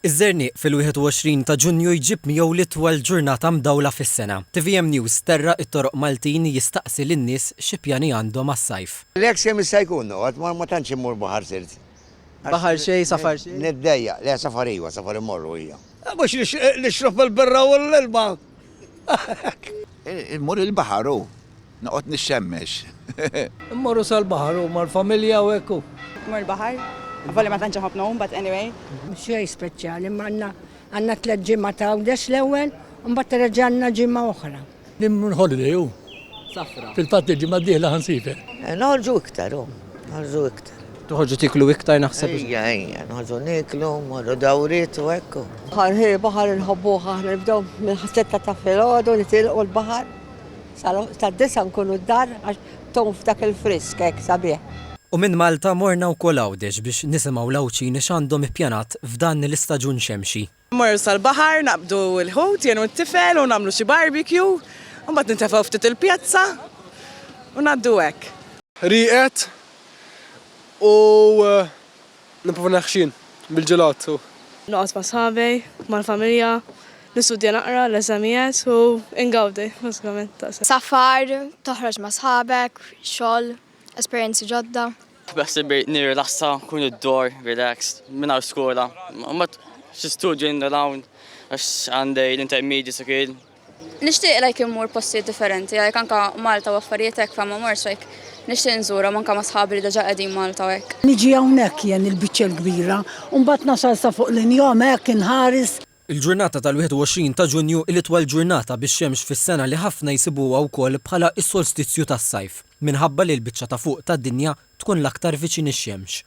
Iż-żernieq fil-21 ta' Ġunju jġib miegħu l-itwal ġurnata mdawla fis-sena. TVM News terra it-toroq Maltin jistaqsi lin-nies xi pjani għandhom għas-sajf. L-eks jem issa jkunu, għad ma tantx immur baħar sirt. Baħar xej, safar xej. Niddejja, le safar iwa, safar immorru hija. Mux nixrob il-birra u l-ilma. Immur il-baħaru, noqgħod nixxemmex. Immorru sal-baħar u mal-familja u ekku. Mur bahar. Għavolli ma tanċa ħafna but anyway. Xej speċjali, ma għanna tlet ġimma ta' għawdex l-ewel, un-bat reġanna ġimma oħra. Nimmun holiday u. Safra. Fil-fat ġimma d-dihla ħansifer. Nħorġu iktar, nħorġu iktar. Tuħorġu tiklu iktar naħseb. Ejja, nħorġu niklu, morru dawrit u ekku. Bahar bahar nħobbuħ aħna nibdew minn ħassetta ta' filgħodu nitilqu l-bahar. Tad-disa nkunu d-dar għax tonf dak il-frisk hekk sabiħ. U minn Malta morna wkoll Għawdex biex nisimgħu l-Awċini x'għandhom ippjanat f'dan l-istaġun xemxi. Morru sal-baħar, naqbdu l-ħut, jenu t-tifel u nagħmlu xi barbecue, u mbagħad nintefgħu ftit il-pjazza u ngħaddu hekk. Riqet u nipprova naħxin bil-ġelatu. Noqgħod ma' sħabej, mal-familja, nistudja naqra l-eżamijiet u ingawdi, bażikament. Safar, toħroġ ma' sħabek, xogħol, esperjenzi ġodda. Bħasib nirrilassa, kun id-dor, relaxed, minna skola. Mbatt xi studju in around għax għandej l-intermedi sakil. Nixtieq like immur postijiet differenti, għalhekk anke Malta u affarijiet hekk fa ma morx hekk nixtieq nżura manka ma' sħabi li diġà qegħdin Malta u hekk. Niġi hawnhekk jien il-biċċa l-kbira, u mbagħad nasal sa fuq l-injom hekk inħares. Il-ġurnata tal-21 ta' Ġunju il-itwal ġurnata biex xemx fis-sena li ħafna jsibuha wkoll bħala s-solstizzju tas-sajf minħabba li l-biċċa ta' fuq tad-dinja tkun l-aktar viċin ix-xemx.